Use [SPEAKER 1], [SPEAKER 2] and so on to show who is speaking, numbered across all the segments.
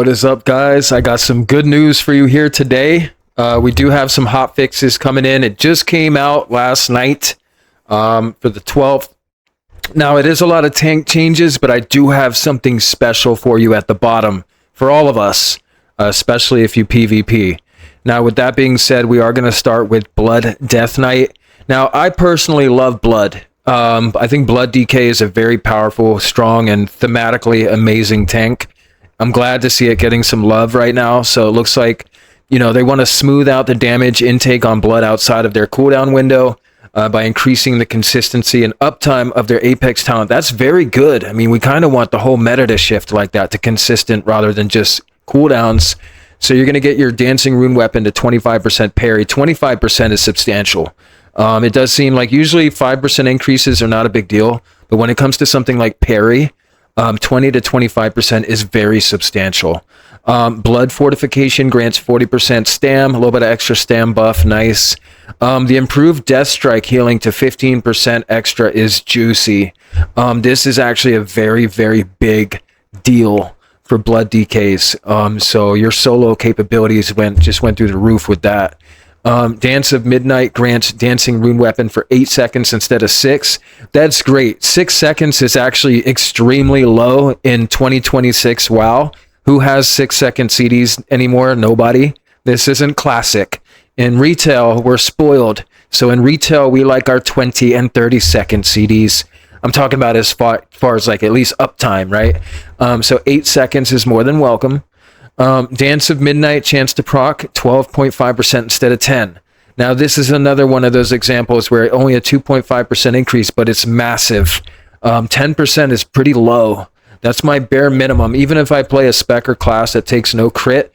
[SPEAKER 1] What is up, guys? I got some good news for you here today. We do have some hot fixes coming in. It just came out last night for the 12th. Now, it is a lot of tank changes, but I do have something special for you at the bottom for all of us, especially if you PvP. Now, with that being said, we are going to start with Blood Death Knight. Now, I personally love Blood. I think Blood DK is a very powerful, strong, and thematically amazing tank. I'm glad to see it getting some love right now. So it looks like, you know, they want to smooth out the damage intake on Blood outside of their cooldown window by increasing the consistency and uptime of their Apex talent. That's very good. I mean, we kind of want the whole meta to shift like that to consistent rather than just cooldowns. So you're going to get your Dancing Rune Weapon to 25% parry. 25% is substantial. It does seem like usually 5% increases are not a big deal, but when it comes to something like parry, 20 to 25% is very substantial. Blood Fortification grants 40% stam, a little bit of extra stam buff, nice. The improved Death Strike healing to 15% extra is juicy. This is actually a very, very big deal for Blood DKs. So your solo capabilities just went through the roof with that. Dance of Midnight grants Dancing Rune Weapon for 8 seconds instead of 6. That's great. 6 seconds is actually extremely low in 2026. WoW. Who has 6-second CDs anymore? Nobody. This isn't classic. In retail, we're spoiled. So in retail, we like our 20 and 30-second CDs. I'm talking about as far as like at least uptime, right? So 8 seconds is more than welcome. Dance of Midnight, chance to proc, 12.5% instead of 10. Now, this is another one of those examples where only a 2.5% increase, but it's massive. 10% is pretty low. That's my bare minimum. Even if I play a spec or class that takes no crit,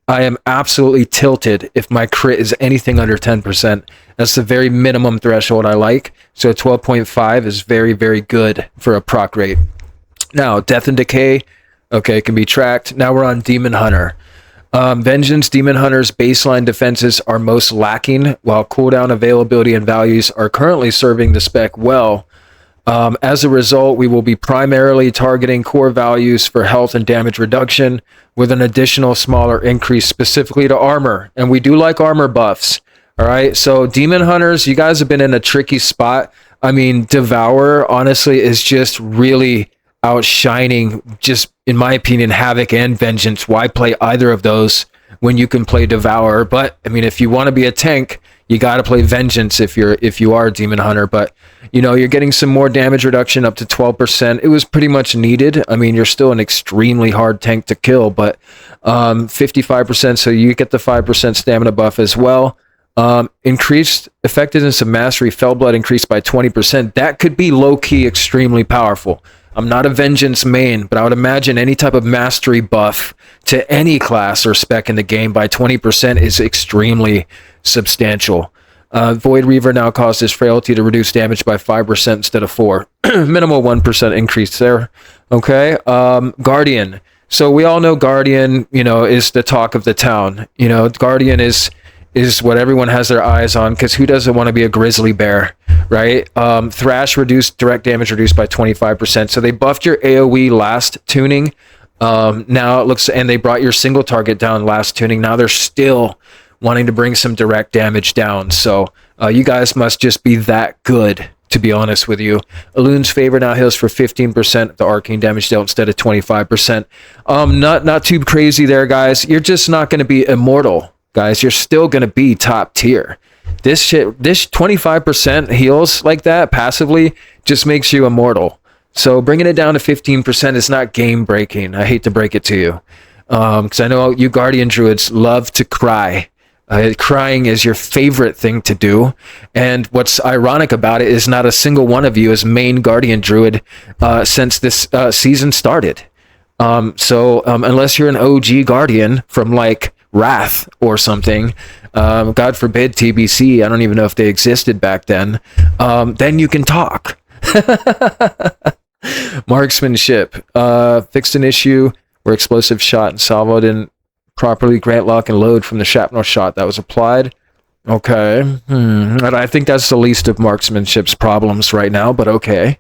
[SPEAKER 1] I am absolutely tilted if my crit is anything under 10%. That's the very minimum threshold I like. So 12.5 is very, very good for a proc rate. Now, Death and Decay, okay, can be tracked. Now we're on Demon Hunter. Vengeance Demon Hunter's baseline defenses are most lacking, while cooldown availability and values are currently serving the spec well. As a result, we will be primarily targeting core values for health and damage reduction, with an additional smaller increase specifically to armor. And we do like armor buffs. All right, so Demon Hunters, you guys have been in a tricky spot. I mean, Devour, honestly, is just really outshining, just in my opinion, Havoc and Vengeance. Why play either of those when you can play Devour? But I mean, if you want to be a tank, you got to play Vengeance if you are a Demon Hunter. But you know, you're getting some more damage reduction up to 12%. It was pretty much needed. I mean, you're still an extremely hard tank to kill, but 55%, so you get the 5% stamina buff as well. Increased effectiveness of mastery, Fellblood increased by 20%. That could be low-key extremely powerful. I'm not a Vengeance main, but I would imagine any type of mastery buff to any class or spec in the game by 20% is extremely substantial. Void Reaver now causes frailty to reduce damage by 5% instead of 4. Minimal 1% increase there. Okay. Guardian. So we all know Guardian, you know, is the talk of the town. You know, Guardian is what everyone has their eyes on, because who doesn't want to be a grizzly bear, right? Thrash reduced, direct damage reduced by 25%. So they buffed your AoE last tuning. Now it looks, and they brought your single target down last tuning. Now they're still wanting to bring some direct damage down. So you guys must just be that good, to be honest with you. Elune's Favor now heals for 15% of the arcane damage dealt instead of 25%. Not too crazy there, guys. You're just not going to be immortal, guys. You're still going to be top tier. This 25% heals like that passively just makes you immortal. So bringing it down to 15% is not game breaking. I hate to break it to you, because I know you Guardian Druids love to cry. Crying is your favorite thing to do, and what's ironic about it is not a single one of you is main Guardian Druid since this season started. So unless you're an OG Guardian from like Wrath or something, God forbid TBC, I don't even know if they existed back then you can talk. Marksmanship. Fixed an issue where explosive shot and salvo didn't properly grant lock and load from the shrapnel shot that was applied. Okay. And I think that's the least of Marksmanship's problems right now, but okay.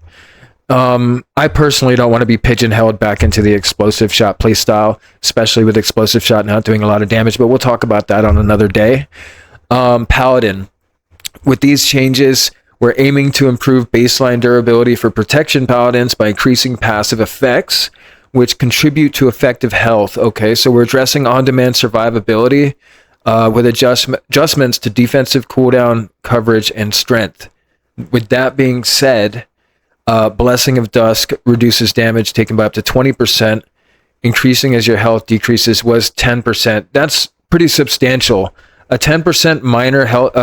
[SPEAKER 1] I personally don't want to be pigeonholed back into the explosive shot playstyle, especially with explosive shot not doing a lot of damage, but we'll talk about that on another day. Paladin. With these changes, we're aiming to improve baseline durability for protection paladins by increasing passive effects, which contribute to effective health. Okay, so we're addressing on-demand survivability with adjustments to defensive cooldown, coverage, and strength. With that being said, Blessing of Dusk reduces damage taken by up to 20%, increasing as your health decreases was 10%. That's pretty substantial. A 10% minor health,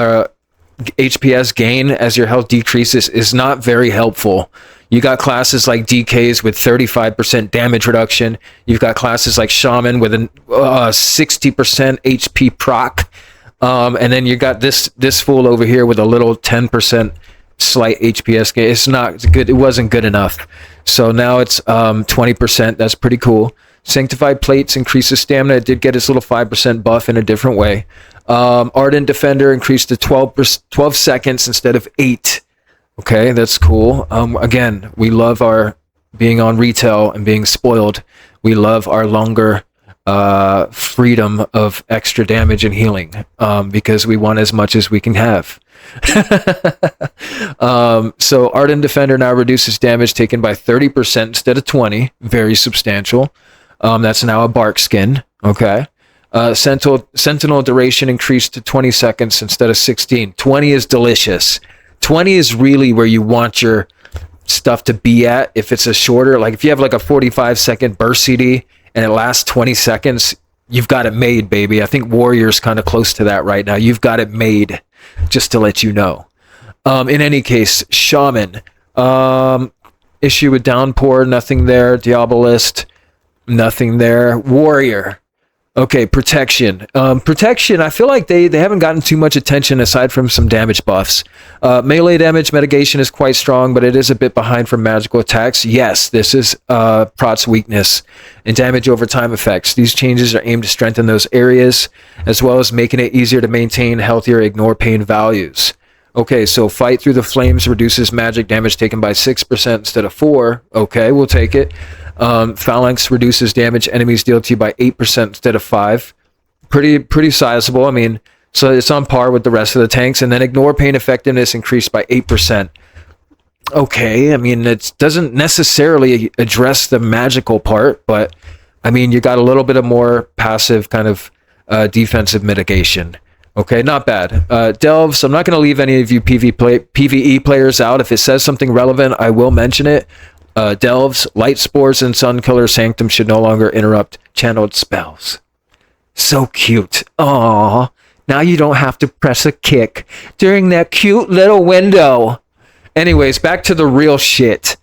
[SPEAKER 1] HPS gain as your health decreases is not very helpful. You got classes like DKs with 35% damage reduction. You've got classes like Shaman with a 60% HP proc. And then you got this fool over here with a little 10% slight HPS gain. It's not good. It wasn't good enough. So now it's 20%. That's pretty cool. Sanctified Plates increases stamina. It did get its little 5% buff in a different way. Ardent Defender increased to 12 seconds instead of 8. Okay, that's cool. Again, we love our being on retail and being spoiled. We love our longer freedom of extra damage and healing because we want as much as we can have. So Ardent Defender now reduces damage taken by 30% instead of 20. Very substantial. That's now a bark skin. Okay. Sentinel duration increased to 20 seconds instead of 16. 20 is delicious. 20 is really where you want your stuff to be at. If it's a shorter, like if you have like a 45-second burst CD and it lasts 20 seconds, you've got it made, baby. I think Warrior's kind of close to that right now. You've got it made, just to let you know. In any case, Shaman. Issue with Downpour, nothing there. Diabolist, nothing there. Warrior. Okay, Protection. Protection, I feel like they haven't gotten too much attention aside from some damage buffs. Melee damage mitigation is quite strong, but it is a bit behind from magical attacks. Yes, this is Prot's weakness. And damage over time effects. These changes are aimed to strengthen those areas, as well as making it easier to maintain healthier ignore pain values. Okay, so Fight Through the Flames reduces magic damage taken by 6% instead of 4. Okay, we'll take it. Phalanx reduces damage enemies deal to you by 8% instead of 5. Pretty sizable. I mean, so it's on par with the rest of the tanks. And then Ignore Pain effectiveness increased by 8%. Okay, I mean, it doesn't necessarily address the magical part, but I mean, you got a little bit of more passive kind of defensive mitigation. Okay, not bad. Delves, I'm not going to leave any of you PvE players out. If it says something relevant, I will mention it. Delves, Light Spores, and Sunkiller Sanctum should no longer interrupt channeled spells. So cute. Aww. Now you don't have to press a kick during that cute little window. Anyways, back to the real shit.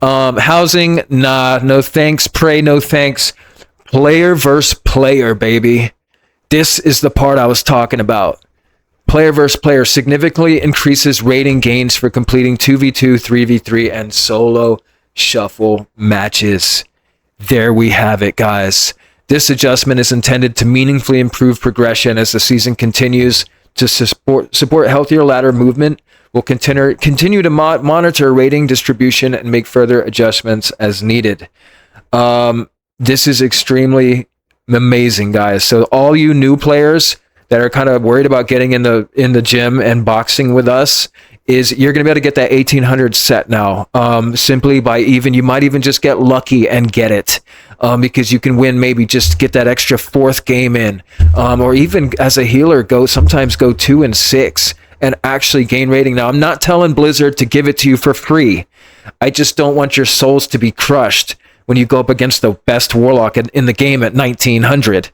[SPEAKER 1] Housing, nah, no thanks. Prey, no thanks. Player versus player, baby. This is the part I was talking about. Player versus player significantly increases rating gains for completing 2v2, 3v3, and solo shuffle matches. There we have it, guys. This adjustment is intended to meaningfully improve progression as the season continues to support healthier ladder movement. We'll continue to monitor rating distribution and make further adjustments as needed. This is extremely amazing, guys. So all you new players that are kind of worried about getting in the gym and boxing with us, is you're going to be able to get that 1800 set now, simply by you might even just get lucky and get it, because you can win, maybe just get that extra 4th game in, or even as a healer sometimes go 2 and 6 and actually gain rating. Now, I'm not telling Blizzard to give it to you for free. I just don't want your souls to be crushed when you go up against the best warlock in the game at 1900.